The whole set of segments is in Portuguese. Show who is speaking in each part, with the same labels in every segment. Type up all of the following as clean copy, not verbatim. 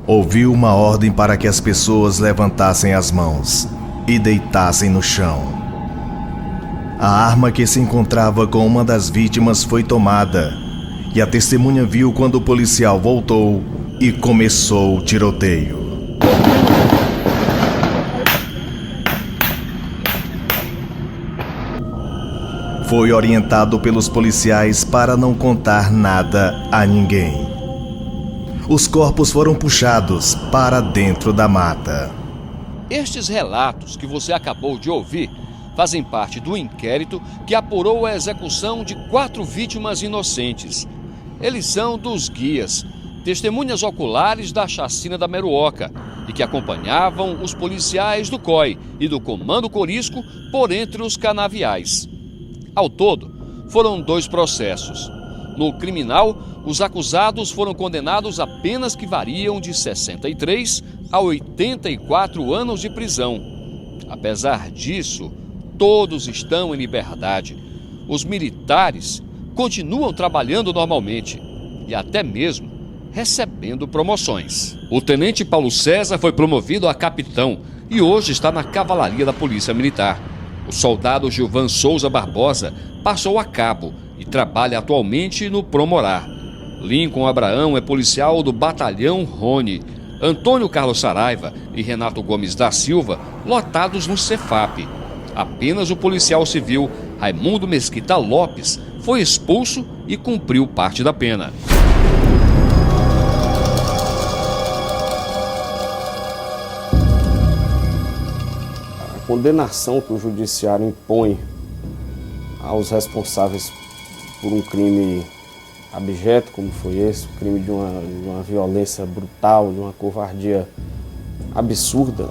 Speaker 1: ouviu uma ordem para que as pessoas levantassem as mãos e deitassem no chão. A arma que se encontrava com uma das vítimas foi tomada, e a testemunha viu quando o policial voltou e começou o tiroteio. Foi orientado pelos policiais para não contar nada a ninguém. Os corpos foram puxados para dentro da mata.
Speaker 2: Estes relatos que você acabou de ouvir fazem parte do inquérito que apurou a execução de 4 vítimas inocentes. Eles são dos guias, testemunhas oculares da chacina da Meruoca e que acompanhavam os policiais do COI e do Comando Corisco por entre os canaviais. Ao todo, foram 2 processos. No criminal, os acusados foram condenados a penas que variam de 63 a 84 anos de prisão. Apesar disso, todos estão em liberdade. Os militares continuam trabalhando normalmente e até mesmo recebendo promoções. O tenente Paulo César foi promovido a capitão e hoje está na cavalaria da Polícia Militar. O soldado Gilvan Souza Barbosa passou a cabo e trabalha atualmente no Promorar. Lincoln Abraão é policial do Batalhão Rony. Antônio Carlos Saraiva e Renato Gomes da Silva lotados no Cefap. Apenas o policial civil Raimundo Mesquita Lopes foi expulso e cumpriu parte da pena.
Speaker 3: A condenação que o judiciário impõe aos responsáveis por um crime abjeto como foi esse, o crime de uma violência brutal, de uma covardia absurda,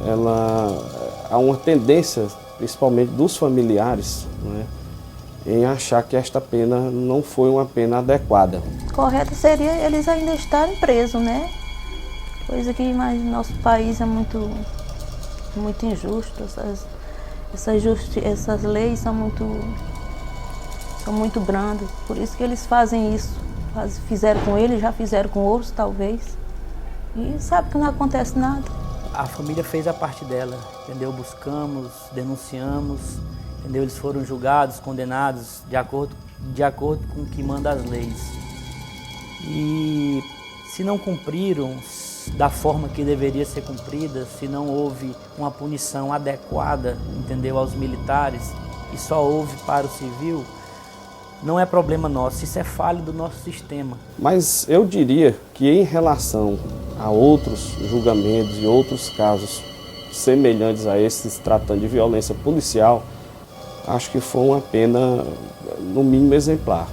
Speaker 3: há uma tendência, principalmente dos familiares, né, em achar que esta pena não foi uma pena adequada.
Speaker 4: Correto seria eles ainda estarem presos, né? Coisa que mas nosso país é muito injusto, essas leis são muito brandas, por isso que eles fazem isso. Fizeram com ele, já fizeram com outros talvez, e sabe que não acontece nada.
Speaker 5: A família fez a parte dela, entendeu? Buscamos, denunciamos, entendeu? Eles foram julgados, condenados de acordo com o que manda as leis. E se não cumpriram da forma que deveria ser cumprida, se não houve uma punição adequada, entendeu, aos militares, e só houve para o civil, não é problema nosso, isso é falha do nosso sistema.
Speaker 3: Mas eu diria que em relação a outros julgamentos e outros casos semelhantes a esses, tratando de violência policial, acho que foi uma pena, no mínimo, exemplar.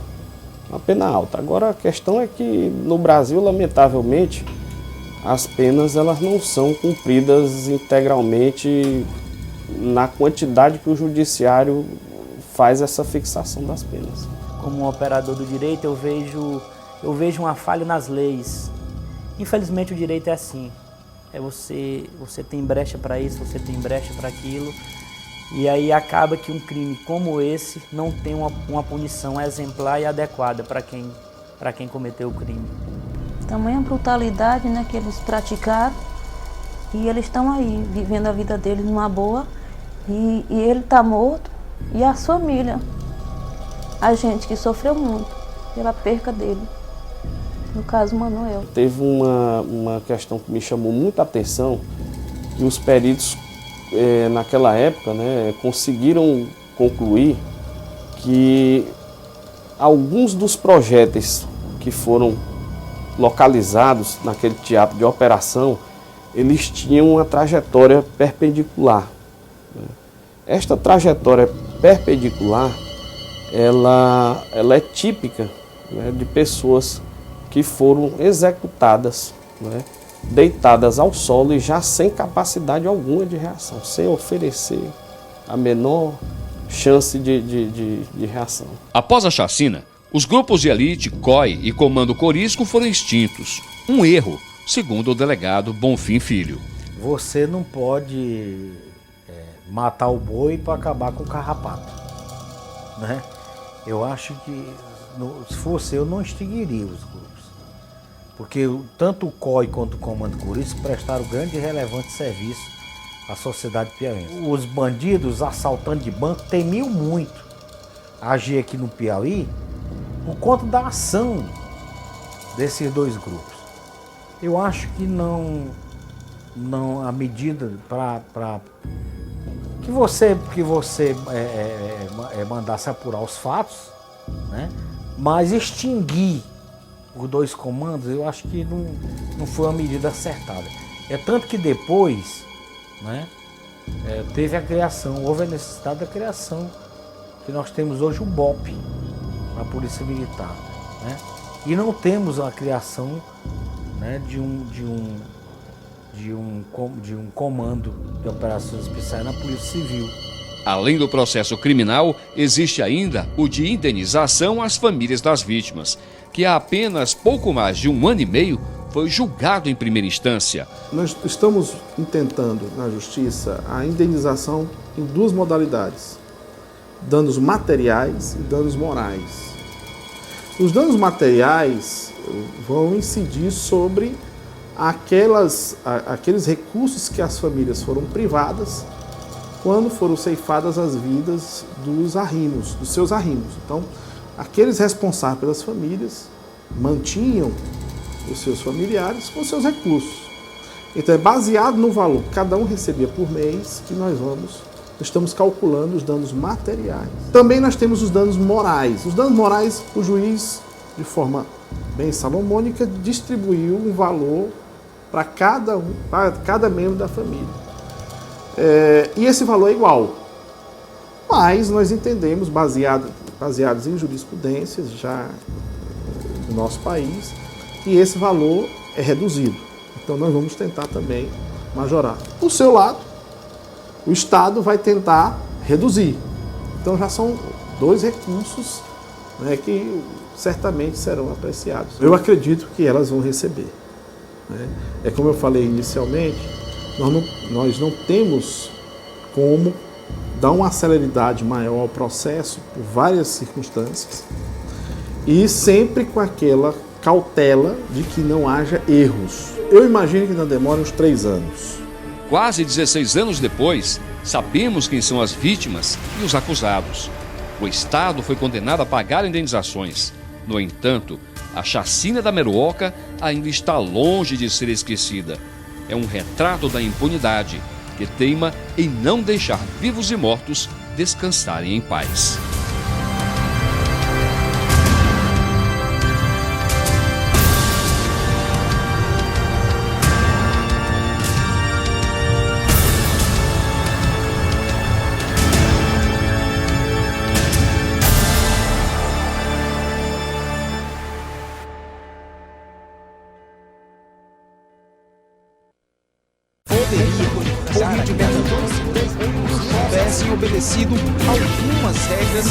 Speaker 3: Uma pena alta. Agora, a questão é que no Brasil, lamentavelmente, as penas elas não são cumpridas integralmente na quantidade que o judiciário faz essa fixação das penas.
Speaker 5: Como um operador do direito, eu vejo uma falha nas leis. Infelizmente o direito é assim. Você tem brecha para isso, você tem brecha para aquilo. E aí acaba que um crime como esse não tem uma punição exemplar e adequada para quem cometeu o crime.
Speaker 4: Tamanha brutalidade, né, que eles praticaram, e eles estão aí, vivendo a vida deles numa boa, e ele está morto, e a família, a gente que sofreu muito pela perca dele, no caso Manuel.
Speaker 3: Teve uma questão que me chamou muita atenção, que os peritos naquela época, né, conseguiram concluir que alguns dos projéteis que foram localizados naquele teatro de operação, eles tinham uma trajetória perpendicular. Esta trajetória perpendicular, ela é típica, né, de pessoas que foram executadas, né, deitadas ao solo e já sem capacidade alguma de reação, sem oferecer a menor chance de reação.
Speaker 2: Após a chacina, os grupos de elite, COI e Comando Corisco foram extintos. Um erro, segundo o delegado Bonfim Filho.
Speaker 6: Você não pode matar o boi para acabar com o carrapato, né? Eu acho que, se fosse eu, não extinguiria os grupos. porque tanto o COI quanto o Comando Corisco prestaram grande e relevante serviço à sociedade piauiense. Os bandidos, assaltantes de banco, temiam muito agir aqui no Piauí por conta da ação desses dois grupos. Eu acho que não a medida para que você mandasse apurar os fatos, né? Mas extinguir os dois comandos, eu acho que não foi uma medida acertada. É tanto que depois, né, teve a criação, houve a necessidade da criação, que nós temos hoje o BOP, a Polícia Militar, né? E não temos a criação, né, de um comando de operações especiais na Polícia Civil.
Speaker 2: Além do processo criminal, existe ainda o de indenização às famílias das vítimas, que há apenas pouco mais de 1 ano e meio foi julgado em primeira instância.
Speaker 7: Nós estamos intentando na Justiça a indenização em 2 modalidades: danos materiais e danos morais. Os danos materiais vão incidir sobre aqueles recursos que as famílias foram privadas quando foram ceifadas as vidas dos seus arrimos. Então, aqueles responsáveis pelas famílias mantinham os seus familiares com seus recursos. Então, é baseado no valor que cada um recebia por mês que nós estamos calculando os danos materiais. Também nós temos os danos morais. Os danos morais, o juiz, de forma bem salomônica, distribuiu um valor para cada membro da família. E esse valor é igual. Mas nós entendemos, baseados em jurisprudências já do nosso país, que esse valor é reduzido. Então nós vamos tentar também majorar. Por seu lado, o Estado vai tentar reduzir. Então já são 2 recursos, né, que certamente serão apreciados. Eu acredito que elas vão receber, né? É como eu falei inicialmente, nós não temos como dar uma celeridade maior ao processo por várias circunstâncias e sempre com aquela cautela de que não haja erros. Eu imagino que não demore uns 3 anos.
Speaker 2: Quase 16 anos depois, sabemos quem são as vítimas e os acusados. O Estado foi condenado a pagar indenizações. No entanto, a chacina da Meruoca ainda está longe de ser esquecida. É um retrato da impunidade que teima em não deixar vivos e mortos descansarem em paz.
Speaker 8: Corre de merda, tivessem obedecido algumas regras